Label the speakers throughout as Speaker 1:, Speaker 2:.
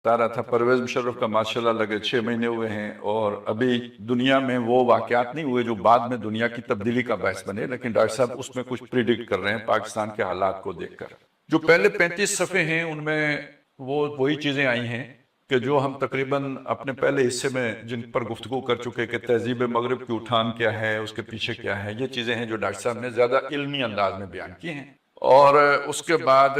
Speaker 1: بتا رہا تھا پرویز مشرف کا ماشاءاللہ لگے 6 مہینے ہوئے ہیں اور ابھی دنیا میں وہ واقعات نہیں ہوئے جو بعد میں دنیا کی تبدیلی کا باعث بنے، لیکن ڈاکٹر صاحب اس میں کچھ پریڈکٹ کر رہے ہیں پاکستان کے حالات کو دیکھ کر۔ جو پہلے 35 صفحے ہیں ان میں وہی چیزیں آئی ہیں کہ جو ہم تقریباً اپنے پہلے حصے میں جن پر گفتگو کر چکے کہ تہذیب مغرب کی اٹھان کیا ہے، اس کے پیچھے کیا ہے، یہ چیزیں ہیں جو ڈاکٹر صاحب نے زیادہ علمی انداز میں بیان کی ہیں۔ اور اس کے بعد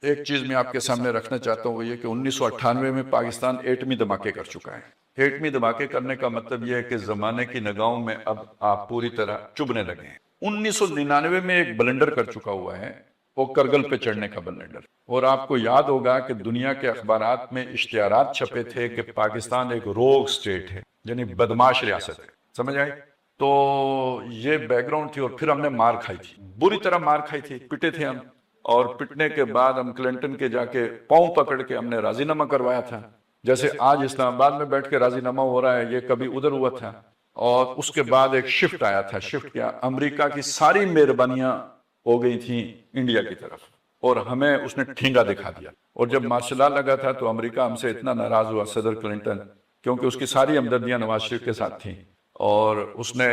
Speaker 1: ایک چیز میں آپ کے سامنے رکھنا چاہتا ہوں وہ یہ کہ 1998 میں پاکستان ایٹمی دھماکے کر چکا ہے۔ ایٹمی دھماکے کرنے کا مطلب یہ ہے کہ زمانے کی نگاہوں میں اب آپ پوری طرح چبھنے لگے ہیں۔ 1999 میں ایک بلنڈر کر چکا ہوا ہے، وہ کرگل پہ چڑھنے کا بلنڈر، اور آپ کو یاد ہوگا کہ دنیا کے اخبارات میں اشتہارات چھپے تھے کہ پاکستان ایک روگ سٹیٹ ہے، یعنی بدماش ریاست ہے، سمجھ آئی؟ تو یہ بیک گراؤنڈ تھی، اور پھر ہم نے مار کھائی تھی، بری طرح مار کھائی تھی، پٹے تھے ہم، اور پٹنے کے بعد ہم کلنٹن کے جا کے پاؤں پکڑ کے ہم نے راضی نامہ کروایا تھا، جیسے آج اسلام آباد میں بیٹھ کے راضی نامہ ہو رہا ہے، یہ کبھی ادھر ہوا تھا۔ اور اس کے بعد ایک شفٹ آیا تھا، شفٹ کیا، امریکہ کی ساری مہربانیاں ہو گئی تھیں انڈیا کی طرف، اور ہمیں اس نے ٹھینگا دکھا دیا، اور جب مارشل لا لگا تھا تو امریکہ ہم سے اتنا ناراض ہوا، صدر کلنٹن، کیونکہ اس کی ساری ہمدردیاں نواز شریف کے ساتھ تھیں، اور اس نے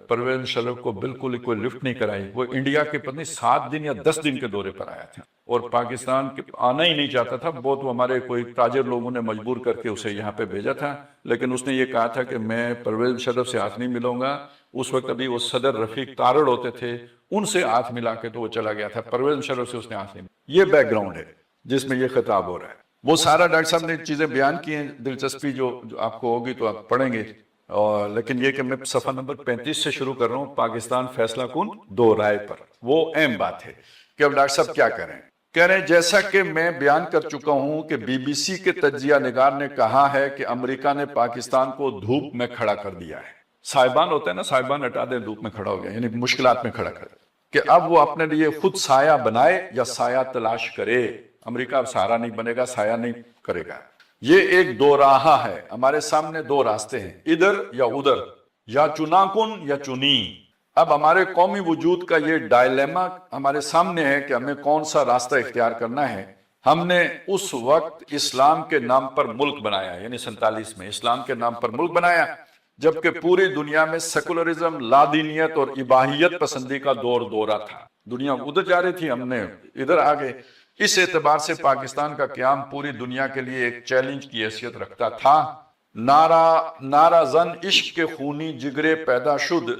Speaker 1: پرویز مشرف کو بالکل کوئی لفٹ نہیں کرائی۔ وہ انڈیا کے پتہ نہیں 7 دن یا 10 دن کے دورے پر آیا تھا، اور پاکستان کے آنا ہی نہیں چاہتا تھا، بہت ہمارے کوئی تاجر لوگوں نے مجبور کر کے اسے یہاں پہ بھیجا تھا، لیکن اس نے یہ کہا تھا کہ میں پرویز مشرف سے ہاتھ نہیں ملوں گا۔ اس وقت ابھی وہ صدر رفیق تارڑ ہوتے تھے، ان سے ہاتھ ملا کے تو وہ چلا گیا تھا، پرویز مشرف سے اس نے ہاتھ نہیں ملا۔ یہ بیک گراؤنڈ ہے جس میں یہ خطاب ہو رہا ہے، وہ سارا ڈاکٹر صاحب نے چیزیں بیان کی ہیں، دلچسپی جو آپ کو ہوگی تو آپ پڑھیں گے، اور لیکن یہ کہ میں صفحہ نمبر 35 سے شروع کر رہا ہوں، پاکستان فیصلہ کن 2 رائے پر۔ وہ اہم بات ہے کہ اب ڈاکٹر صاحب کیا کریں، کہہ رہے ہیں جیسا کہ میں بیان کر چکا ہوں کہ بی بی سی کے تجزیہ نگار نے کہا ہے کہ امریکہ نے پاکستان کو دھوپ میں کھڑا کر دیا ہے۔ صاحبان ہوتا ہے نا، صاحبان ہٹا دیں، دھوپ میں کھڑا ہو گیا، یعنی مشکلات میں کھڑا کر، کہ اب وہ اپنے لیے خود سایہ بنائے یا سایہ تلاش کرے۔ امریکہ اب سہارا نہیں بنے گا، سایہ نہیں کرے گا۔ یہ ایک دو راہا ہے، ہمارے سامنے 2 راستے ہیں، ادھر یا ادھر، یا چنا کن یا چنی۔ اب ہمارے قومی وجود کا یہ ڈائلیما ہمارے سامنے ہے کہ ہمیں کون سا راستہ اختیار کرنا ہے۔ ہم نے اس وقت اسلام کے نام پر ملک بنایا، یعنی 47 میں اسلام کے نام پر ملک بنایا، جبکہ پوری دنیا میں سیکولرزم، لادینیت اور اباحیت پسندی کا دورہ تھا۔ دنیا ادھر جا رہی تھی، ہم نے ادھر آگے۔ اس اعتبار سے پاکستان کا قیام پوری دنیا کے لیے ایک چیلنج کی حیثیت رکھتا تھا۔ نعرہ زن عشق کے خونی جگرے پیدا شد،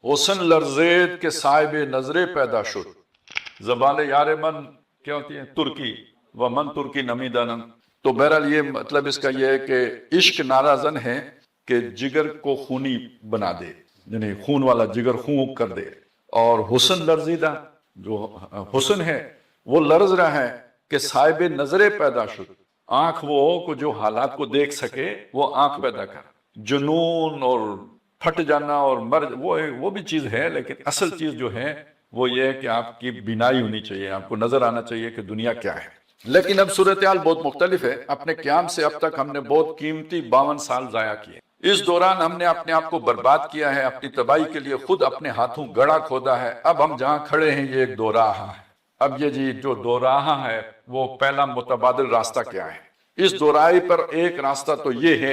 Speaker 1: حسن لرزید کے صاحب نظرے پیدا شد۔ زبان یار من کیا ہوتی ہے؟ ترکی، و من ترکی نمی دانم۔ تو بہرحال یہ مطلب اس کا یہ ہے کہ عشق نعرہ زن ہے کہ جگر کو خونی بنا دے، یعنی خون والا جگر خون کر دے، اور حسن لرزیدہ، جو حسن ہے وہ لرز رہا ہے کہ صاحب نظرے پیدا شد، آنکھ وہ ہو کہ جو حالات کو دیکھ سکے، وہ آنکھ پیدا کر۔ جنون اور پھٹ جانا اور وہ بھی چیز ہے، لیکن اصل چیز جو ہے وہ یہ ہے کہ آپ کی بینائی ہونی چاہیے، آپ کو نظر آنا چاہیے کہ دنیا کیا ہے۔ لیکن اب صورتحال بہت مختلف ہے۔ اپنے قیام سے اب تک ہم نے بہت قیمتی 52 سال ضائع کیے۔ اس دوران ہم نے اپنے آپ کو برباد کیا ہے، اپنی تباہی کے لیے خود اپنے ہاتھوں گڑھا کھودا ہے۔ اب ہم جہاں کھڑے ہیں یہ ایک 2 راہا ہے۔ اب یہ جی جو 2 راہا ہے وہ پہلا متبادل راستہ کیا ہے؟ اس 2 راہے پر ایک راستہ تو یہ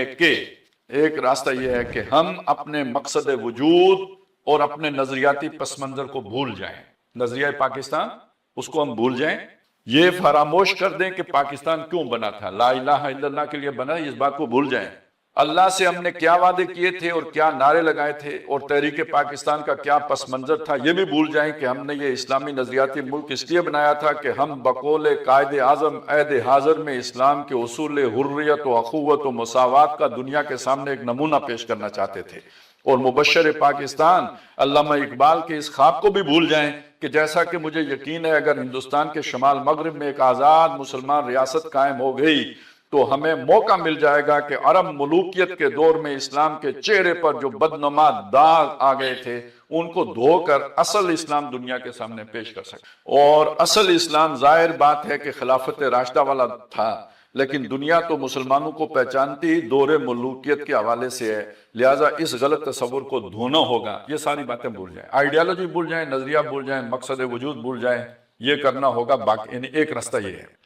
Speaker 1: ہے کہ ہم اپنے مقصد وجود اور اپنے نظریاتی پس منظر کو بھول جائیں، نظریہ پاکستان اس کو ہم بھول جائیں، یہ فراموش کر دیں کہ پاکستان کیوں بنا تھا، لا الہ الا اللہ کے لیے بنا، اس بات کو بھول جائیں۔ اللہ سے ہم نے کیا وعدے کیے تھے اور کیا نعرے لگائے تھے، اور تحریک پاکستان کا کیا پس منظر تھا، یہ بھی بھول جائیں کہ ہم نے یہ اسلامی نظریاتی ملک اس لیے بنایا تھا کہ ہم بقول قائد اعظم عہد حاضر میں اسلام کے اصول حریت و اخوت و مساوات کا دنیا کے سامنے ایک نمونہ پیش کرنا چاہتے تھے۔ اور مبشر پاکستان علامہ اقبال کے اس خواب کو بھی بھول جائیں کہ جیسا کہ مجھے یقین ہے اگر ہندوستان کے شمال مغرب میں ایک آزاد مسلمان ریاست قائم ہو گئی تو ہمیں موقع مل جائے گا کہ عرب ملوکیت کے دور میں اسلام کے چہرے پر جو بدنما داغ آ گئے تھے ان کو دھو کر اصل اسلام دنیا کے سامنے پیش کر سکے۔ اور اصل اسلام ظاہر بات ہے کہ خلافت راشدہ والا تھا، لیکن دنیا تو مسلمانوں کو پہچانتی دور ملوکیت کے حوالے سے ہے، لہٰذا اس غلط تصور کو دھونا ہوگا۔ یہ ساری باتیں بھول جائیں، آئیڈیالوجی بھول جائیں، نظریہ بھول جائیں، مقصد وجود بھول جائیں، یہ کرنا ہوگا۔ باقی یعنی ایک راستہ یہ ہے۔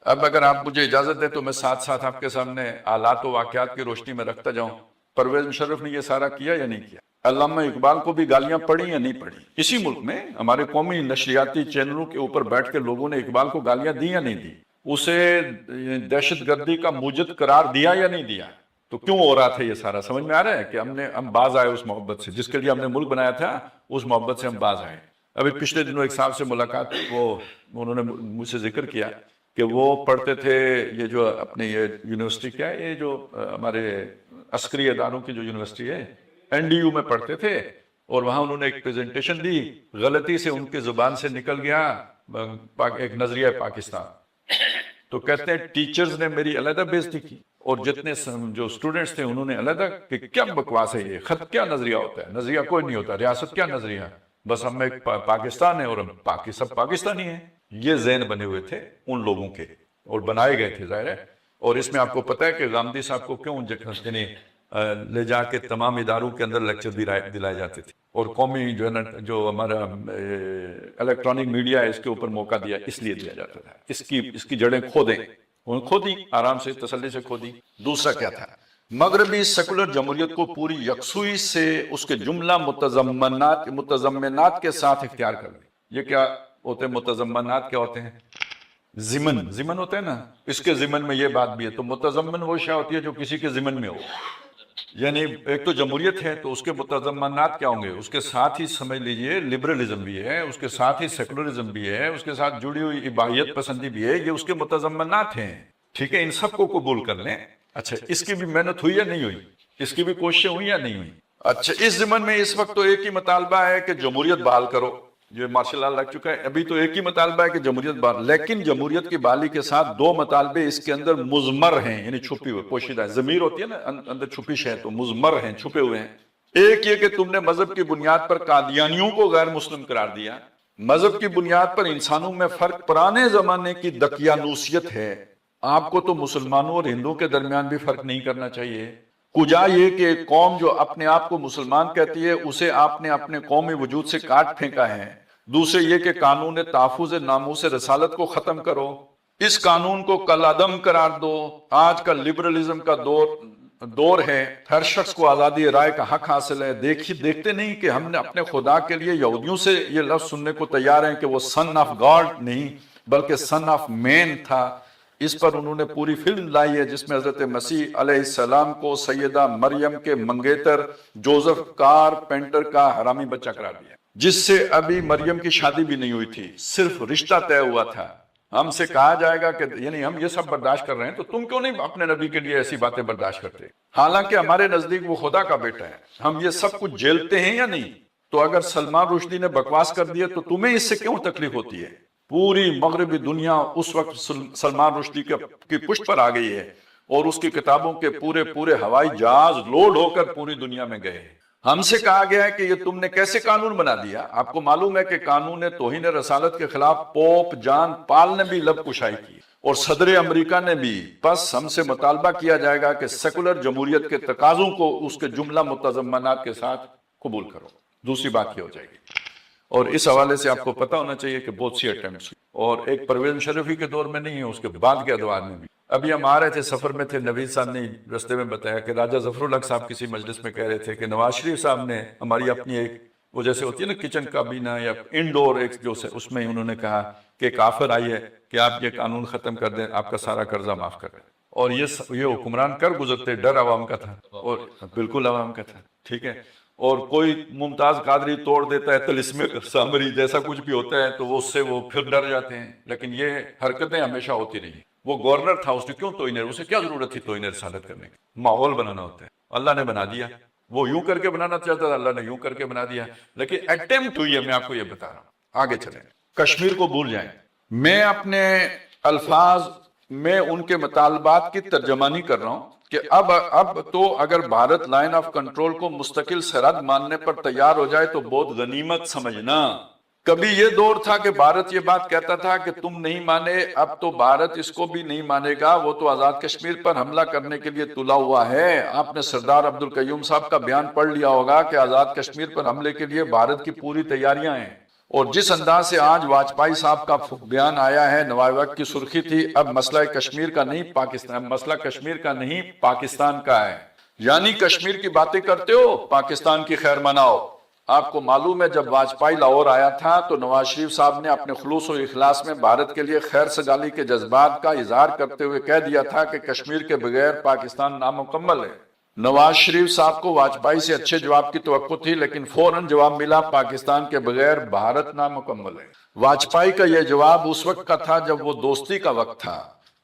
Speaker 1: اب اگر آپ مجھے اجازت دیں تو میں ساتھ ساتھ آپ کے سامنے حالات و واقعات کی روشنی میں رکھتا جاؤں. پرویز مشرف نے یہ سارا کیا یا نہیں کیا؟ علامہ اقبال کو بھی گالیاں پڑی یا نہیں پڑی؟ اسی ملک میں ہمارے قومی نشریاتی چینلوں کے اوپر بیٹھ کے لوگوں نے اقبال کو گالیاں دی یا نہیں دی؟ اسے دہشت گردی کا موجد قرار دیا یا نہیں دیا؟ تو کیوں ہو رہا تھا یہ سارا؟ سمجھ میں آ رہا ہے کہ ہم باز آئے اس محبت سے جس کے لیے ہم نے ملک بنایا تھا، اس محبت سے ہم باز آئے. ابھی پچھلے دنوں ایک صاحب سے ملاقات، انہوں نے مجھ سے ذکر کیا کہ وہ پڑھتے تھے یہ جو اپنے یہ یونیورسٹی کیا ہے، یہ جو ہمارے عسکری اداروں کی جو یونیورسٹی ہے NDU میں پڑھتے تھے، اور وہاں انہوں نے ایک پریزنٹیشن دی، غلطی سے ان کی زبان سے نکل گیا ایک نظریہ پاکستان. تو کہتے ہیں ٹیچرز نے میری علیحدہ بےزتی کی، اور جتنے جو اسٹوڈنٹس تھے انہوں نے علیحدہ کہ کیا بکواس ہے، یہ خط کیا نظریہ ہوتا ہے؟ نظریہ کوئی نہیں ہوتا. ریاست کیا نظریہ؟ بس ہم ایک پاکستان ہے اور ہم سب پاکستانی ہیں. یہ ذہن بنے ہوئے تھے ان لوگوں کے، اور بنائے گئے تھے ظاہر ہے. اور اس میں آپ کو پتہ ہے کہ غامدی صاحب کو کیوں یعنی لے جا کے تمام اداروں کے اندر لیکچر دلائے جاتے تھے، اور قومی جو ہے نا جو ہمارا الیکٹرانک میڈیا ہے اس کے اوپر موقع دیا، اس لیے دیا جاتا تھا اس کی جڑیں کھودیں. انہوں نے کھودی، آرام سے تسلی سے کھودی. دوسرا کیا تھا؟ مغربی سیکولر جمہوریت کو پوری یکسوئی سے اس کے جملہ متضمنات کے ساتھ اختیار کر لی. یہ کیا ہوتے ہیں متضمنات؟ کیا ہوتے ہیں؟ ضمن ہوتے ہیں نا، اس کے ضمن میں یہ بات بھی ہے. تو متضمن وہ شے ہوتی ہے جو کسی کے ضمن میں ہو. یعنی ایک تو جمہوریت ہے تو اس کے متضمنات کیا ہوں گے؟ اس کے ساتھ ہی سمجھ لیجئے لبرلزم بھی ہے، اس کے ساتھ ہی سیکولرزم بھی ہے، اس کے ساتھ جڑی ہوئی اباحیت پسندی بھی ہے. یہ اس کے متضمنات ہیں. ٹھیک ہے، ان سب کو قبول کر لیں. اچھا، اس کی بھی محنت ہوئی یا نہیں ہوئی؟ اس کی بھی کوششیں ہوئی یا نہیں ہوئی؟ اچھا، اس ضمن میں اس وقت تو ایک ہی مطالبہ ہے کہ جمہوریت بحال کرو. یہ ماشاء اللہ لگ چکا ہے. ابھی تو ایک ہی مطالبہ ہے کہ جمہوریت بحال، لیکن جمہوریت کی بحالی کے ساتھ دو مطالبے اس کے اندر مضمر ہیں، یعنی چھپی ہوئے، پوشیدہ ہے. ضمیر ہوتی ہے نا اندر چھپی شے، تو مضمر ہیں، چھپے ہوئے ہیں. ایک یہ کہ تم نے مذہب کی بنیاد پر قادیانیوں کو غیر مسلم قرار دیا. مذہب کی بنیاد پر انسانوں میں فرق پرانے زمانے کی دقیانوسیت ہے. آپ کو تو مسلمانوں اور ہندوؤں کے درمیان بھی فرق نہیں کرنا چاہیے. کجا یہ کہ ایک قوم جو اپنے آپ کو مسلمان کہتی ہے اسے آپ نے اپنے قومی وجود سے کاٹ پھینکا ہے. دوسرے یہ کہ قانون تحفظ ناموس رسالت کو ختم کرو، اس قانون کو کالعدم قرار دو. آج کا لبرلزم کا دور ہے، ہر شخص کو آزادی رائے کا حق حاصل ہے. دیکھتے نہیں کہ ہم نے اپنے خدا کے لیے یہودیوں سے یہ لفظ سننے کو تیار ہیں کہ وہ سن آف گاڈ نہیں بلکہ سن آف مین تھا. اس پر انہوں نے پوری فلم لائی ہے جس میں حضرت مسیح علیہ السلام کو سیدہ مریم کے منگیتر جوزف کارپینٹر کا حرامی بچہ قرار دیا، جس سے ابھی مریم کی شادی بھی نہیں ہوئی تھی، صرف رشتہ طے ہوا تھا. ہم سے کہا جائے گا کہ یعنی ہم یہ سب برداشت کر رہے ہیں تو تم کیوں نہیں اپنے نبی کے لیے ایسی باتیں برداشت کرتے؟ حالانکہ ہمارے نزدیک وہ خدا کا بیٹا ہے. ہم یہ سب کچھ جھیلتے ہیں یا نہیں؟ تو اگر سلمان رشدی نے بکواس کر دیا تو تمہیں اس سے کیوں تکلیف ہوتی ہے؟ پوری مغربی دنیا اس وقت سلمان رشدی کی پشت پر آ گئی ہے، اور اس کی کتابوں کے پورے ہوائی جہاز لوڈ ہو کر پوری دنیا میں گئے. ہم سے کہا گیا ہے کہ یہ تم نے کیسے قانون بنا دیا؟ آپ کو معلوم ہے کہ قانون توہین رسالت کے خلاف پوپ جان پال نے بھی لب کشائی کی، اور صدر امریکہ نے بھی. بس ہم سے مطالبہ کیا جائے گا کہ سیکولر جمہوریت کے تقاضوں کو اس کے جملہ متضمنات کے ساتھ قبول کرو. دوسری بات یہ ہو جائے گی. اور اس حوالے سے آپ کو پتہ ہونا چاہیے کہ بہت سی اٹیمپٹس ہوئی، اور ایک پرویز مشرفی کے دور میں نہیں ہے، اس کے بعد کے ادوار میں بھی. ابھی ہم آ رہے تھے، سفر میں تھے، نوید صاحب نے رستے میں بتایا کہ راجہ ظفر الحق صاحب کسی مجلس میں کہہ رہے تھے کہ نواز شریف صاحب نے ہماری اپنی ایک وہ جیسے ہوتی ہے نا کچن کابینہ یا انڈور ایک جو سے، اس میں انہوں نے کہا کہ ایک آفر آئی ہے کہ آپ یہ قانون ختم کر دیں، آپ کا سارا قرضہ معاف کر دیں. اور یہ حکمران کر گزرتے، ڈر عوام کا تھا، اور بالکل عوام کا تھا. ٹھیک ہے، اور کوئی ممتاز قادری توڑ دیتا ہے طلسم سامری جیسا کچھ بھی ہوتا ہے تو وہ اس سے وہ پھر ڈر جاتے ہیں. لیکن یہ حرکتیں ہمیشہ ہوتی رہی. وہ گورنر تھا، اس نے کیوں توہین، اسے کیا ضرورت تھی توہین رسالت کرنے کی؟ ماحول بنانا ہوتا ہے، اللہ نے بنا دیا. وہ یوں کر کے بنانا چاہتا تھا، اللہ نے یوں کر کے بنا دیا. لیکن اٹیمپٹ ہوئی ہے، میں آپ کو یہ بتا رہا ہوں. آگے چلیں، کشمیر کو بھول جائیں. میں اپنے الفاظ میں ان کے مطالبات کی ترجمانی کر رہا ہوں کہ اب تو اگر بھارت لائن آف کنٹرول کو مستقل سرحد ماننے پر تیار ہو جائے تو بہت غنیمت سمجھنا. کبھی یہ دور تھا کہ بھارت یہ بات کہتا تھا کہ تم نہیں مانے، اب تو بھارت اس کو بھی نہیں مانے گا. وہ تو آزاد کشمیر پر حملہ کرنے کے لیے تلا ہوا ہے. آپ نے سردار عبد القیوم صاحب کا بیان پڑھ لیا ہوگا کہ آزاد کشمیر پر حملے کے لیے بھارت کی پوری تیاریاں ہیں. اور جس انداز سے آج واجپئی صاحب کا بیان آیا ہے، نوائے وقت کی سرخی تھی، اب مسئلہ کشمیر کا نہیں پاکستان، مسئلہ کشمیر کا نہیں پاکستان کا ہے، یعنی کشمیر کی باتیں کرتے ہو، پاکستان کی خیر مناؤ۔ آپ کو معلوم ہے جب واجپئی لاہور آیا تھا تو نواز شریف صاحب نے اپنے خلوص و اخلاص میں بھارت کے لیے خیر سگالی کے جذبات کا اظہار کرتے ہوئے کہہ دیا تھا کہ کشمیر کے بغیر پاکستان نامکمل ہے۔ نواز شریف صاحب کو واجپئی سے اچھے جواب کی توقع تھی، لیکن فوراً جواب ملا پاکستان کے بغیر بھارت نامکمل ہے۔ واجپئی کا یہ جواب اس وقت کا تھا جب وہ دوستی کا وقت تھا،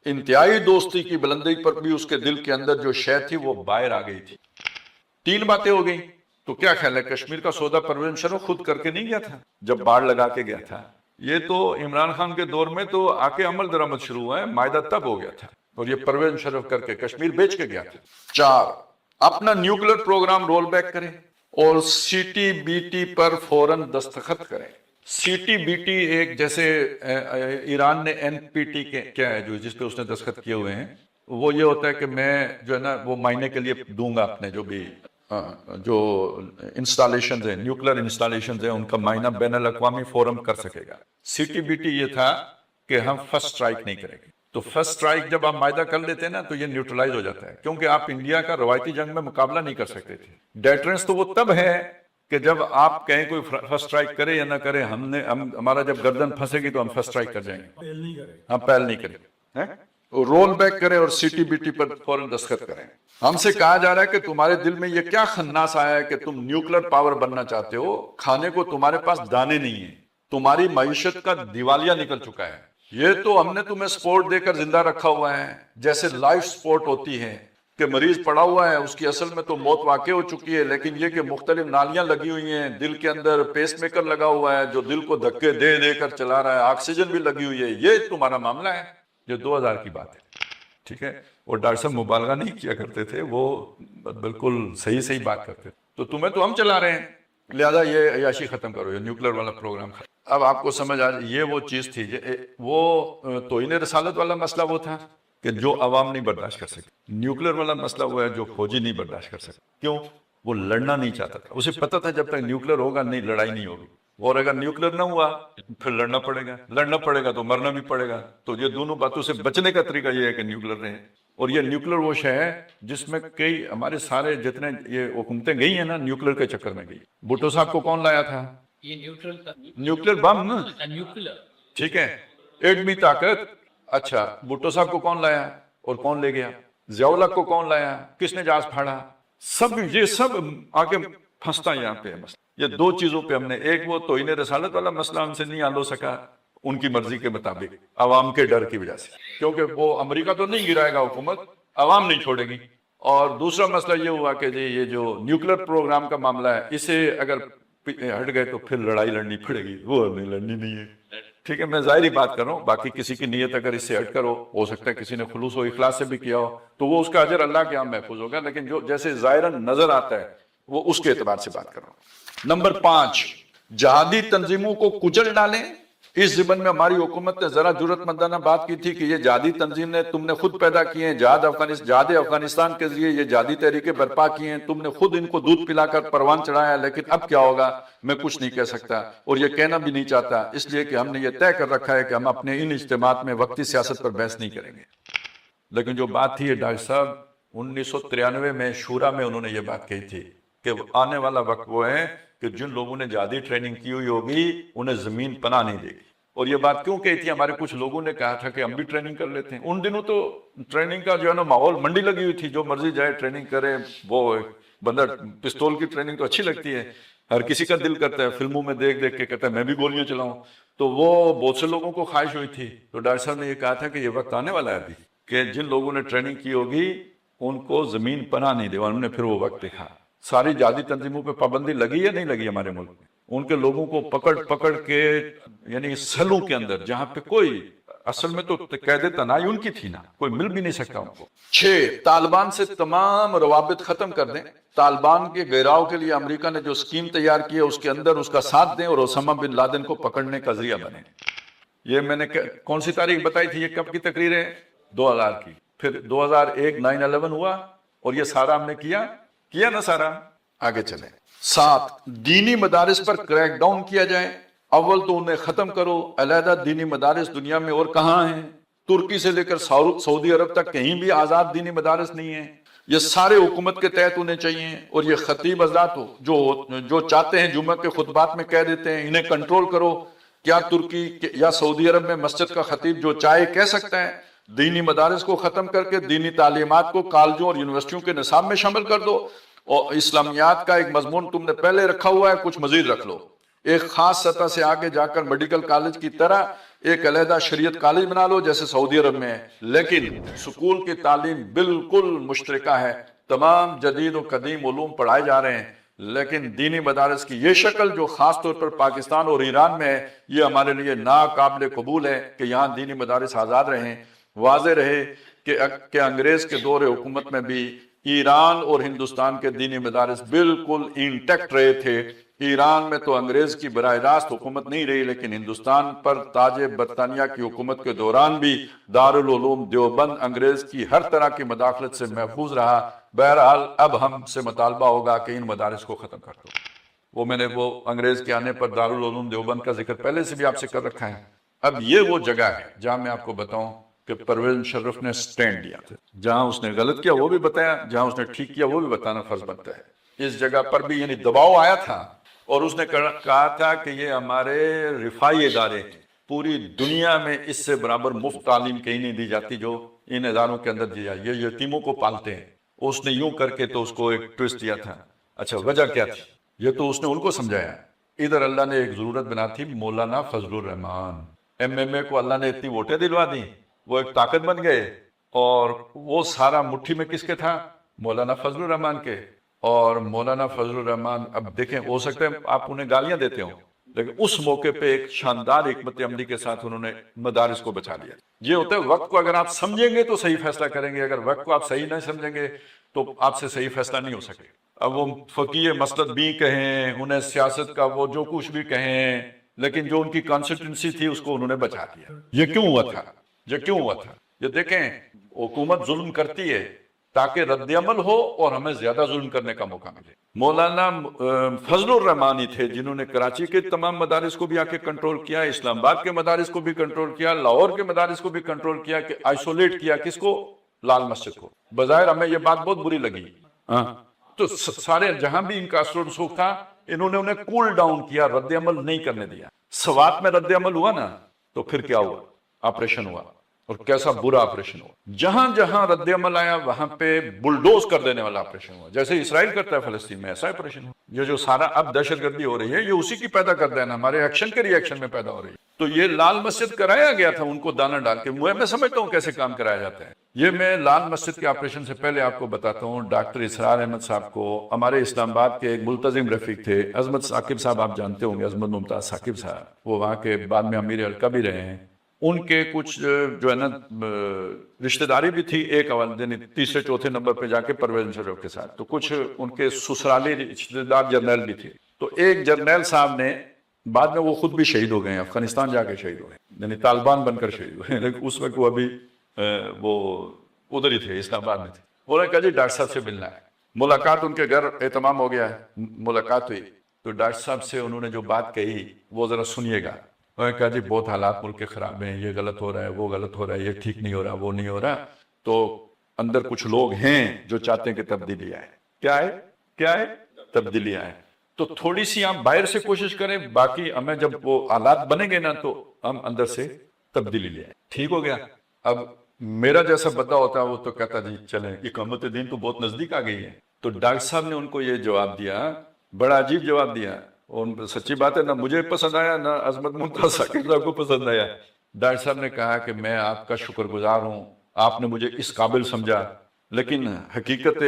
Speaker 1: انتہائی دوستی کی بلندی پر بھی اس کے دل کے اندر جو شے تھی وہ باہر آ گئی تھی۔ تین باتیں ہو گئیں، تو کیا خیال ہے کشمیر کا سودا پرویز مشرف خود کر کے نہیں گیا تھا جب باڑ لگا کے گیا تھا؟ یہ تو عمران خان کے دور میں تو آ کے عمل درآمد شروع ہوا ہے، معاہدہ تب ہو گیا تھا، اور یہ پرویز مشرف کر کے کشمیر بیچ کے گیا تھا۔ چار، اپنا نیوکلیر پروگرام رول بیک کریں اور سی ٹی بی ٹی پر فوراً دستخط کریں۔ سی ٹی بی ٹی ایک جیسے ایران نے این پی ٹی کیا ہے جو جس پہ اس نے دستخط کیے ہوئے ہیں، وہ یہ ہوتا ہے کہ میں جو ہے نا وہ مہینے کے لیے دوں گا اپنے جو بھی جو انسٹالیشنز ہیں، نیوکلیر انسٹالیشنز ہیں، ان کا معائنہ بین الاقوامی فورم کر سکے گا۔ سی ٹی بی ٹی یہ تھا کہ ہم فرسٹ اسٹرائک نہیں کریں گے، تو فرسٹ اسٹرائک جب آپ معاہدہ کر لیتے ہیں نا تو یہ نیوٹرلائز ہو جاتا ہے، کیونکہ آپ انڈیا کا روایتی جنگ میں مقابلہ نہیں کر سکتے تھے۔ ڈیٹرنس تو وہ تب ہے کہ جب آپ کہیں کوئی فرسٹ اسٹرائک کرے یا نہ کرے، ہمارا جب گردن پھنسے گی تو ہم فرسٹ اسٹرائک کر جائیں گے، ہم پہل نہیں کریں گے، رول بیک کریں اور سی ٹی بی ٹی پر فوراً دستخط کریں۔ ہم سے کہا جا رہا ہے کہ تمہارے دل میں یہ کیا خناس آیا ہے کہ تم نیوکلیر پاور بننا چاہتے ہو، کھانے کو تمہارے پاس دانے نہیں ہیں، تمہاری معیشت کا دیوالیہ نکل چکا ہے، یہ تو ہم نے تمہیں سپورٹ دے کر زندہ رکھا ہوا ہے، جیسے لائف سپورٹ ہوتی ہے کہ مریض پڑا ہوا ہے، اس کی اصل میں تو موت واقع ہو چکی ہے، لیکن یہ کہ مختلف نالیاں لگی ہوئی ہیں، دل کے اندر پیس میکر لگا ہوا ہے جو دل کو دھکے دے دے کر چلا رہا ہے، آکسیجن بھی لگی ہوئی ہے، یہ تمہارا معاملہ ہے۔ یہ 2000 کی بات ہے، ٹھیک ہے، اور ڈاکٹر صاحب مبالغہ نہیں کیا کرتے تھے، وہ بالکل صحیح بات کرتے تھے۔ تو تمہیں تو ہم چلا رہے ہیں، لہذا یہ عیاشی ختم کرو، یہ نیوکلیر والا پروگرام ختم۔ اب آپ کو سمجھ آ یہ وہ چیز تھی، وہ توہین رسالت والا مسئلہ وہ تھا کہ جو عوام نہیں برداشت کر سکتے، نیوکلیر والا مسئلہ وہ ہے جو فوجی نہیں برداشت کر سکتے۔ کیوں؟ وہ لڑنا نہیں چاہتا تھا، اسے پتا تھا جب تک نیوکلیر ہوگا نہیں لڑائی نہیں ہوگی، اور اگر نیوکلیر نہ ہوا پھر لڑنا پڑے گا تو مرنا بھی پڑے گا۔ تو یہ دونوں باتوں سے بچنے کا طریقہ یہ ہے کہ نیوکلیر رہے، اور یہ نیوکلیر وہ شے ہے جس میں کئی ہمارے سارے جتنے یہ حکومتیں گئی ہیں نا نیوکلیر کے چکر میں گئی۔ بھٹو صاحب کو کون لایا تھا؟ یہ نیوکلیر بم نا، ٹھیک ہے، ایٹمی طاقت۔ اچھا، بھٹو صاحب کو کون لایا اور کون لے گیا؟ ضیاء الحق کو کون لایا؟ کس نے جہاز پھاڑا؟ سب یہ سب آگے پھنستا یہاں پہ ہے مسئلہ۔ یہ دو چیزوں پہ ہم نے، ایک وہ توہین رسالت والا مسئلہ ہم سے نہیں حل ہو سکا ان کی مرضی کے مطابق، عوام کے ڈر کی وجہ سے، کیونکہ وہ امریکہ تو نہیں گرائے گا حکومت، عوام نہیں چھوڑے گی۔ اور دوسرا مسئلہ یہ ہوا کہ یہ جو نیوکلیر پروگرام کا معاملہ ہے، اسے اگر ہٹ گئے تو پھر لڑائی لڑنی پڑے گی، وہ نہیں لڑنی نہیں ہے، ٹھیک ہے، میں ظاہری بات کر رہا ہوں، باقی کسی کی نیت اگر اس سے ہٹ کر ہو سکتا ہے کسی نے خلوص و اخلاص سے بھی کیا ہو تو وہ اس کا اجر اللہ کے ہاں محفوظ ہوگا، لیکن جو جیسے ظاہراً نظر آتا ہے وہ اس کے اعتبار سے بات کر رہا ہوں۔ نمبر 5، جہادی تنظیموں کو کچل ڈالیں۔ اس ضمن میں ہماری حکومت نے ذرا جرأت مندانہ بات کی تھی کہ یہ جہادی تنظیم نے تم نے خود پیدا کیے ہیں، جہاد افغانستان کے ذریعے یہ جہادی تحریکیں برپا کی ہیں، تم نے خود ان کو دودھ پلا کر پروان چڑھایا، لیکن اب کیا ہوگا میں کچھ نہیں کہہ سکتا اور یہ کہنا بھی نہیں چاہتا، اس لیے کہ ہم نے یہ طے کر رکھا ہے کہ ہم اپنے ان اجتماعات میں وقتی سیاست پر بحث نہیں کریں گے۔ لیکن جو بات تھی ڈاکٹر صاحب 1993 میں شورا میں انہوں نے یہ بات کہی تھی کہ آنے والا وقت وہ ہے کہ جن لوگوں نے جہادی ٹریننگ کی ہوئی ہوگی انہیں زمین پناہ نہیں دے گی۔ اور یہ بات کیوں کہی تھی؟ ہمارے کچھ لوگوں نے کہا تھا کہ ہم بھی ٹریننگ کر لیتے ہیں۔ ان دنوں تو ٹریننگ کا جو ہے نا ماحول منڈی لگی ہوئی تھی، جو مرضی جائے ٹریننگ کرے، وہ بندہ پستول کی ٹریننگ تو اچھی لگتی ہے، ہر کسی کا دل کرتا ہے، فلموں میں دیکھ دیکھ کے کہتا ہے میں بھی گولیاں چلاؤں، تو وہ بہت سے لوگوں کو خواہش ہوئی تھی۔ تو ڈاکٹر صاحب نے یہ کہا تھا کہ یہ وقت آنے والا ہے ابھی کہ جن لوگوں نے ٹریننگ کی ہوگی ان کو زمین پناہ نہیں دے، انہوں نے پھر وہ وقت دیکھا۔ ساری جہادی تنظیموں پہ پابندی لگی یا نہیں لگی ہمارے ملک میں؟ ان کے لوگوں کو پکڑ کے یعنی سیلوں کے اندر جہاں پہ کوئی اصل میں تو قید تنہائی ان کی تھی نا، کوئی مل بھی نہیں سکتا ان کو۔ 6، طالبان سے تمام روابط ختم کر دیں۔ طالبان کے گھیراؤ کے لیے امریکہ نے جو اسکیم تیار کی ہے اس کے اندر اس کا ساتھ دیں اور اسامہ بن لادن کو پکڑنے کا ذریعہ بنے۔ یہ میں نے کون سی تاریخ بتائی تھی؟ یہ کب کی تقریر ہے؟ 2000 کی۔ پھر 2001 9/11 ہوا اور یہ سارا ہم نے کیا نا سارا۔ آگے چلیں۔ 7، دینی مدارس پر کریک ڈاؤن کیا جائے۔ اول تو انہیں ختم کرو. علیحدہ دینی مدارس دنیا میں اور کہاں ہیں؟ ترکی سے لے کر سعودی عرب تک کہیں بھی آزاد دینی مدارس نہیں ہیں. یہ سارے حکومت کے تحت ہونے چاہیے. اور یہ خطیب حضرات جو چاہتے ہیں جمعہ کے خطبات میں کہہ دیتے ہیں انہیں کنٹرول کرو. کیا ترکی یا سعودی عرب میں مسجد کا خطیب جو چاہے کہہ سکتا ہے؟ دینی مدارس کو ختم کر کے دینی تعلیمات کو کالجوں اور یونیورسٹیوں کے نصاب میں شامل کر دو. اور اسلامیات کا ایک مضمون تم نے پہلے رکھا ہوا ہے، کچھ مزید رکھ لو. ایک خاص سطح سے آگے جا کر میڈیکل کالج کی طرح ایک علیحدہ شریعت کالج بنا لو جیسے سعودی عرب میں ہے. لیکن سکول کی تعلیم بالکل مشترکہ ہے، تمام جدید و قدیم علوم پڑھائے جا رہے ہیں. لیکن دینی مدارس کی یہ شکل جو خاص طور پر پاکستان اور ایران میں ہے، یہ ہمارے لیے ناقابل قبول ہے کہ یہاں دینی مدارس آزاد رہیں. واضح رہے کہ انگریز کے دور حکومت میں بھی ایران اور ہندوستان کے دینی مدارس بالکل انٹیکٹ رہے تھے. ایران میں تو انگریز کی براہ راست حکومت نہیں رہی، لیکن ہندوستان پر تاج برطانیہ کی حکومت کے دوران بھی دارالعلوم دیوبند انگریز کی ہر طرح کی مداخلت سے محفوظ رہا. بہرحال اب ہم سے مطالبہ ہوگا کہ ان مدارس کو ختم کر دو. میں نے وہ انگریز کے آنے پر دارالعلوم دیوبند کا ذکر پہلے سے بھی آپ سے کر رکھا ہے. اب یہ وہ جگہ ہے جہاں میں آپ کو بتاؤں کہ پرویز مشرف نے سٹینڈ لیا تھا. جہاں اس نے غلط کیا وہ بھی بتایا، جہاں اس نے ٹھیک کیا وہ بھی بتانا فرض بنتا ہے. اس جگہ پر بھی یعنی دباؤ آیا تھا اور اس نے کہا تھا کہ یہ ہمارے رفائی ادارے ہیں، پوری دنیا میں اس سے برابر مفت تعلیم کہیں نہیں دی جاتی جو ان اداروں کے اندر دی جاتی. یہ یتیموں کو پالتے ہیں. اس نے یوں کر کے تو اس کو ایک ٹویسٹ دیا تھا. اچھا وجہ کیا تھی؟ یہ تو اس نے ان کو سمجھایا. ادھر اللہ نے ایک ضرورت بنا تھی، مولانا فضل الرحمان ایم اے کو اللہ نے اتنی ووٹیں دلوا دی، وہ ایک طاقت بن گئے. اور وہ سارا مٹھی میں کس کے تھا؟ مولانا فضل الرحمان کے. اور مولانا فضل الرحمان اب دیکھیں، ہو سکتا ہے آپ انہیں گالیاں دیتے ہوں، لیکن اس موقع پہ ایک شاندار حکمت عملی کے ساتھ انہوں نے مدارس کو بچا لیا. یہ ہوتا ہے وقت کو اگر آپ سمجھیں گے تو صحیح فیصلہ کریں گے، اگر وقت کو آپ صحیح نہیں سمجھیں گے تو آپ سے صحیح فیصلہ نہیں ہو سکے. اب وہ فقیہ مسلک بھی کہیں، انہیں سیاست کا وہ جو کچھ بھی کہیں، لیکن جو ان کی کانسٹیٹوئنسی تھی اس کو انہوں نے بچا دیا. یہ کیوں ہوا تھا؟ یہ دیکھیں، حکومت ظلم کرتی ہے تاکہ رد عمل ہو اور ہمیں زیادہ ظلم کرنے کا موقع ملے. مولانا فضل الرحمان ہی تھے جنہوں نے کراچی کے تمام مدارس کو بھی آ کے کنٹرول کیا، اسلام آباد کے مدارس کو بھی کنٹرول کیا، لاہور کے مدارس کو بھی کنٹرول کیا، کہ آئسولیٹ کیا کس کو؟ لال مسجد کو. بظاہر ہمیں یہ بات بہت بری لگی، تو سارے جہاں بھی ان کا اثر و رسوخ تھا انہوں نے انہیں کول ڈاؤن کیا، رد عمل نہیں کرنے دیا. سوات میں رد عمل ہوا نا تو پھر کیا ہوا؟ آپریشن ہوا، اور کیسا برا آپریشن ہوا. جہاں جہاں رد عمل آیا وہاں پہ بلڈوز کر دینے والا آپریشن ہوا، جیسے اسرائیل کرتا ہے فلسطین میں، ایسا آپریشن ہوا. یہ جو سارا اب دہشت گردی ہو رہی ہے یہ اسی کی پیدا کرتا ہے نا، ہمارے ایکشن کے ری ایکشن میں پیدا ہو رہی ہے. تو یہ لال مسجد کرایا گیا تھا ان کو دانا ڈال کے. میں سمجھتا ہوں کیسے کام کرایا جاتا ہے. یہ میں لال مسجد کے آپریشن سے پہلے آپ کو بتاتا ہوں. ڈاکٹر اسرار احمد صاحب کو ہمارے اسلام آباد کے ایک ملتزم رفیق تھے، عظمت ثاقب صاحب، آپ جانتے ہوں گے، عظمت ممتاز ثاقب صاحب، وہ وہاں کے بعد میں امیر حلقہ بھی رہے ہیں. ان کے کچھ جو ہے نا رشتہ داری بھی تھی ایک اول یعنی تیسرے چوتھے نمبر پہ جا کے پرویز مشرف کے ساتھ، تو کچھ ان کے سسرالی رشتہ دار جرنیل بھی تھے. تو ایک جرنیل صاحب نے بعد میں وہ خود بھی شہید ہو گئے ہیں، افغانستان جا کے شہید ہوئے ہیں، یعنی طالبان بن کر شہید ہوئے ہیں، لیکن اس وقت وہ ابھی وہ ادھر ہی تھے، اسلام آباد میں تھے. انہوں نے کہا جی ڈاکٹر صاحب سے ملنا ہے. ملاقات ان کے گھر اہتمام ہو گیا ہے، ملاقات ہوئی تو ڈاکٹر صاحب سے انہوں نے جو بات کہی وہ ذرا سنیے گا. انہوں نے کہا جی بہت حالات ملک کے خراب ہیں، یہ غلط ہو رہا ہے، وہ غلط ہو رہا ہے، یہ ٹھیک نہیں ہو رہا، وہ نہیں ہو رہا. تو اندر کچھ لوگ ہیں جو چاہتے ہیں کہ تبدیلی آئے. کیا ہے؟ تبدیلی آئے. تو تھوڑی سی ہم باہر سے کوشش کریں، باقی ہمیں جب وہ حالات بنیں گے نا تو ہم اندر سے تبدیلی لے آئیں. ٹھیک ہو گیا. اب میرا جیسا بندہ ہوتا ہے وہ تو کہتا جی چلیں اقامت دین تو بہت نزدیک آ گئی ہے. تو ڈاکٹر صاحب نے ان کو یہ جواب دیا، بڑا عجیب جواب دیا. اور سچی بات ہے نہ مجھے پسند آیا نہ عظمت ممتاز ثاقب صاحب کو پسند آیا. ڈاکٹر صاحب نے کہا کہ میں آپ کا شکر گزار ہوں، آپ نے مجھے اس قابل سمجھا، لیکن حقیقت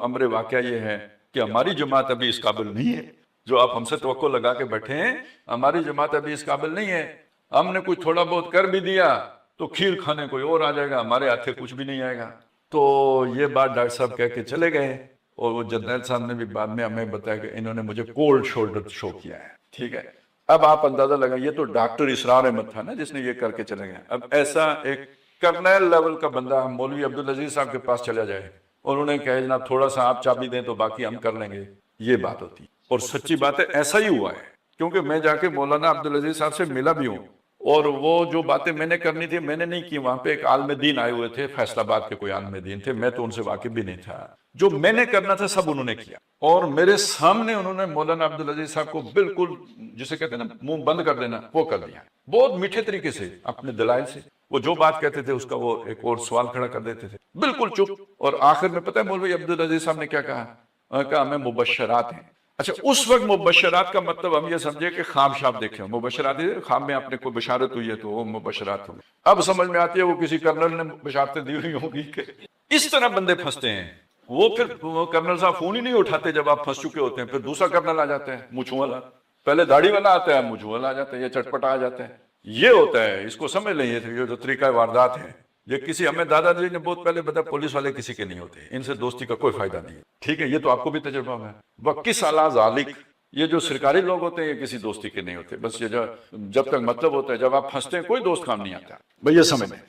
Speaker 1: امر واقعہ یہ ہے کہ ہماری جماعت ابھی اس قابل نہیں ہے. جو آپ ہم سے توقع لگا کے بیٹھے ہیں، ہماری جماعت ابھی اس قابل نہیں ہے. ہم نے کچھ تھوڑا بہت کر بھی دیا تو کھیر کھانے کوئی اور آ جائے گا، ہمارے ہاتھے کچھ بھی نہیں آئے گا. تو یہ بات ڈاکٹر صاحب کہہ کے چلے گئے. اور وہ جرنیل صاحب نے بھی بعد میں ہمیں بتایا کہ انہوں نے مجھے کولڈ شولڈر شو کیا ہے. ٹھیک ہے. اب آپ اندازہ لگائیں، یہ تو ڈاکٹر اسرار احمد تھا نا جس نے یہ کر کے چلے گئے. اب ایسا ایک کرنیل لیول کا بندہ مولوی عبدالعزیز صاحب کے پاس چلا جائے اور انہوں نے کہا جناب تھوڑا سا آپ چابی دیں تو باقی ہم کر لیں گے، یہ بات ہوتی. اور سچی بات ہے ایسا ہی ہوا ہے. کیونکہ میں جا کے مولانا عبدالعزیز صاحب سے ملا بھی ہوں، اور وہ جو باتیں میں نے کرنی تھی میں نے نہیں کی. وہاں پہ ایک عالم دین آئے ہوئے تھے، فیصل آباد کے کوئی عالم دین تھے، میں تو ان سے واقف بھی نہیں تھا. جو میں نے کرنا تھا سب انہوں نے کیا، اور میرے سامنے انہوں نے مولانا عبدالعزیز صاحب کو بالکل جسے کہتے ہیں نا منہ بند کر دینا، وہ کر دیا بہت میٹھے طریقے سے اپنے دلائل سے. وہ جو بات کہتے تھے اس کا وہ ایک اور سوال کھڑا کر دیتے تھے، بالکل چپ. اور آخر میں پتہ ہے مولوی عبدالعزیز صاحب نے کیا کہا؟ انہوں نے کہا ہمیں مبشرات ہیں. اچھا، اس وقت مبشرات کا مطلب ہم یہ سمجھے کہ خواب شاب دیکھیں. مبشرات خواب میں آپ نے کوئی بشارت ہوئی ہے تو وہ مبشرات ہوگی. اب سمجھ میں آتی ہے وہ کسی کرنل نے بشارتیں دی ہوئی ہوگی کہ اس طرح بندے پھنستے ہیں. وہ پھر کرنل صاحب فون ہی نہیں اٹھاتے جب آپ پھنس چکے ہوتے ہیں. پھر دوسرا کرنل آ جاتا ہے مونچھوں والا، پہلے داڑھی والا آتا ہے، مونچھوں والا آ جاتا ہے، یہ چٹپٹا آ جاتا ہے. یہ ہوتا ہے، اس کو سمجھ لیں. یہ جو طریقہ واردات ہے یہ کسی ہمیں دادا جی نے بہت پہلے بتا، پولیس والے کسی کے نہیں ہوتے، ان سے دوستی کا کوئی فائدہ نہیں ہے. ٹھیک ہے، یہ تو آپ کو بھی تجربہ ہے. وکس اعلیٰ ذالک، یہ جو سرکاری لوگ ہوتے ہیں یہ کسی دوستی کے نہیں ہوتے. بس یہ جب تک مطلب ہوتا ہے، جب آپ پھنستے ہیں کوئی دوست کام نہیں آتا. بھئی یہ سمجھ لیں.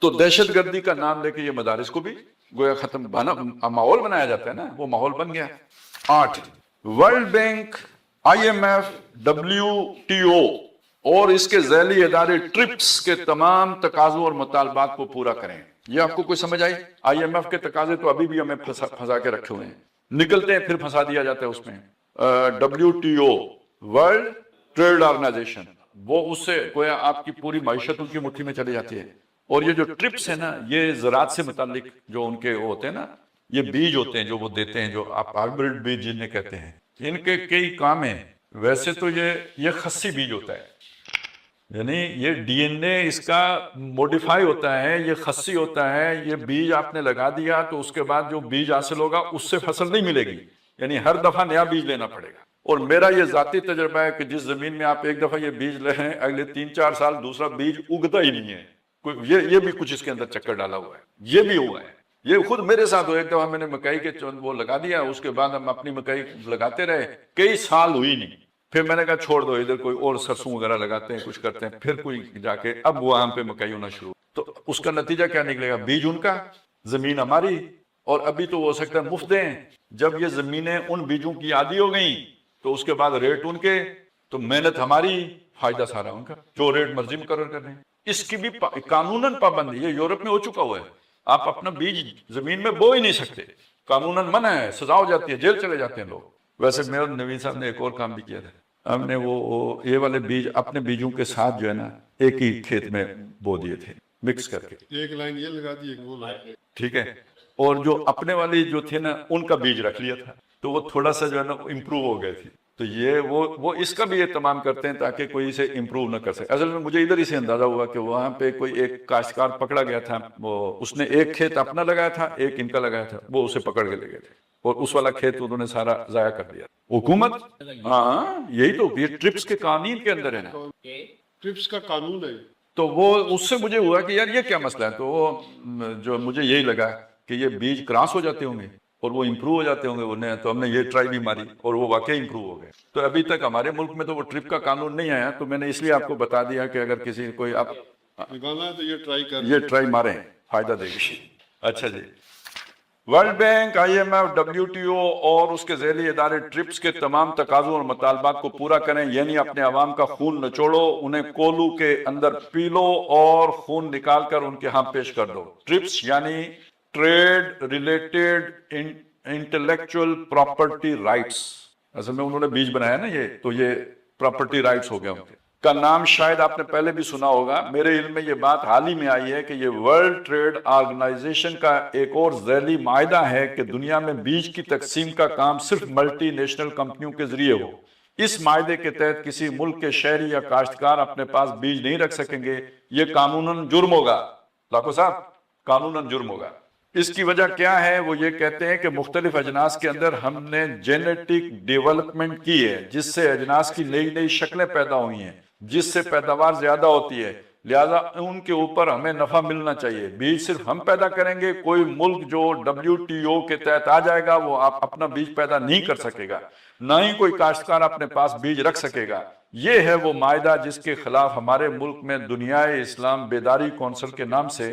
Speaker 1: تو دہشت گردی کا نام لے کے یہ مدارس کو بھی گویا ختم ماحول بنایا جاتا ہے نا، وہ ماحول بن گیا. 8 ورلڈ بینک، IMF، WTO اور اس کے ذیلی ادارے ٹرپس کے تمام تقاضوں اور مطالبات کو پورا کریں. یہ آپ کو کوئی سمجھ آئی؟ IMF کے تقاضے تو ابھی بھی ہمیں پھنسا کے رکھے ہوئے ہیں، نکلتے ہیں پھر پھنسا دیا جاتا ہے اس میں. WTO ورلڈ ٹریڈ آرگنائزیشن، وہ اس سے گویا آپ کی پوری معیشت ان کی مٹھی میں چلی جاتی ہے. اور یہ جو ٹرپس ہے نا، یہ زراعت سے متعلق جو ان کے ہوتے ہیں نا، یہ بیج ہوتے ہیں جو وہ دیتے ہیں، جو آپ ہائبرڈ بیج جنہیں کہتے ہیں، ان کے کئی کام ہیں. ویسے تو یہ خصی بیج ہوتا ہے، یعنی یہ DNA اس کا موڈیفائی ہوتا ہے، یہ خصی ہوتا ہے. یہ بیج آپ نے لگا دیا تو اس کے بعد جو بیج حاصل ہوگا اس سے فصل نہیں ملے گی، یعنی ہر دفعہ نیا بیج لینا پڑے گا. اور میرا یہ ذاتی تجربہ ہے کہ جس زمین میں آپ ایک دفعہ یہ بیج لے ہیں، اگلے 3-4 سال دوسرا بیج اگتا ہی نہیں ہے. یہ بھی کچھ اس کے اندر چکر ڈالا ہوا ہے. یہ بھی ہوا ہے، یہ خود میرے ساتھ ہوا. ایک دفعہ میں نے مکئی کے وہ لگا دیا، اس کے بعد ہم اپنی مکئی لگاتے رہے، کئی سال ہوئی نہیں. پھر میں نے کہا چھوڑ دو، ادھر کوئی اور سرسوں وغیرہ لگاتے ہیں، کچھ کرتے ہیں. پھر کوئی جا کے اب وہاں پہ مکئی ہونا شروع. تو اس کا نتیجہ کیا نکلے گا؟ بیج ان کا، زمین ہماری. اور ابھی تو ہو سکتا ہے مفت دیں. جب یہ زمینیں ان بیجوں کی عادی ہو گئیں تو اس کے بعد ریٹ ان کے، تو محنت ہماری، فائدہ سارا ان کا، جو ریٹ مرضی مقرر کر رہے ہیں. اس کی بھی قانوناً پابندی، یہ یورپ میں ہو چکا ہوا ہے. آپ اپنا بیج زمین میں بو ہی نہیں سکتے، قانوناً منع ہے، سزا ہو جاتی ہے، جیل چلے جاتے ہیں لوگ. ویسے میں اور نوید صاحب نے ایک اور کام بھی کیا تھا. ہم نے وہ یہ والے بیج اپنے بیجوں کے ساتھ جو ہے نا ایک ہی کھیت میں بو دیے تھے، مکس کر کے.
Speaker 2: ایک لائن یہ لگا دی، ایک وہ لگا.
Speaker 1: ٹھیک ہے. اور جو اپنے والی جو تھے نا ان کا بیج رکھ لیا تھا، تو وہ تھوڑا سا جو ہے نا امپروو ہو گئے تھے. تو یہ وہ اس کا بھی اہتمام کرتے ہیں تاکہ کوئی اسے امپروو نہ کر سکے. اصل میں مجھے ادھر ہی سے اندازہ ہوا کہ وہاں پہ کوئی ایک کاشتکار پکڑا گیا تھا، وہ اس نے ایک کھیت اپنا لگایا تھا، ایک ان کا لگایا تھا، وہ اسے پکڑ کے لے گئے تھے اور اس والا کھیت انہوں نے سارا ضائع کر دیا. حکومت، ہاں یہی تو یہ ٹرپس کے قوانین کے اندر ہے نا،
Speaker 2: ٹرپس کا قانون ہے.
Speaker 1: تو وہ اس سے مجھے ہوا کہ یار یہ کیا مسئلہ ہے. تو وہ جو مجھے یہی لگا کہ یہ بیج کراس ہو جاتے ہوں گے اور وہ امپروو ہو جاتے ہوں گے انہیں. تو ہم نے یہ ٹرائی بھی ماری اور وہ واقعی امپروو ہو گئے. تو ابھی تک ہمارے ملک میں تو وہ ٹرپ کا قانون نہیں آیا. تو میں نے اس لیے آپ کو بتا دیا کہ اگر کسی کوئی آپ
Speaker 2: نکالنا ہے تو یہ
Speaker 1: ٹرائی ماریں، فائدہ دے گی. اچھا جی، ورلڈ بینک، IMF، WTO اور اس کے ذیلی ادارے ٹرپس کے تمام تقاضوں اور مطالبات کو پورا کریں. یعنی اپنے عوام کا خون نچوڑو، انہیں کولو کے اندر پی لو اور خون نکال کر ان کے ہاں پیش کر دو. ٹرپس یعنی trade related intellectual property rights. اصل میں انہوں نے بیج بنایا نا یہ، تو یہ پراپرٹی رائٹس ہو گیا ان کے کا نام. شاید آپ نے پہلے بھی سنا ہوگا، میرے علم میں یہ بات حال ہی میں آئی ہے کہ یہ ورلڈ ٹریڈ آرگنائزیشن کا ایک اور ذیلی معاہدہ ہے کہ دنیا میں بیج کی تقسیم کا کام صرف ملٹی نیشنل کمپنیوں کے ذریعے ہو. اس معاہدے کے تحت کسی ملک کے شہری یا کاشتکار اپنے پاس بیج نہیں رکھ سکیں گے. یہ قانوناً جرم ہوگا. لاکھو صاحب، قانوناً جرم ہوگا. اس کی وجہ کیا ہے؟ وہ یہ کہتے ہیں کہ مختلف اجناس کے اندر ہم نے جینیٹک ڈیولپمنٹ کی ہے، جس سے اجناس کی نئی نئی شکلیں پیدا ہوئی ہیں، جس سے پیداوار زیادہ ہوتی ہے. لہذا ان کے اوپر ہمیں نفع ملنا چاہیے. بیج صرف ہم پیدا کریں گے. کوئی ملک جو WTO کے تحت آ جائے گا وہ اپنا بیج پیدا نہیں کر سکے گا، نہ ہی کوئی کاشتکار اپنے پاس بیج رکھ سکے گا. یہ ہے وہ معاہدہ جس کے خلاف ہمارے ملک میں دنیائے اسلام بیداری کونسل کے نام سے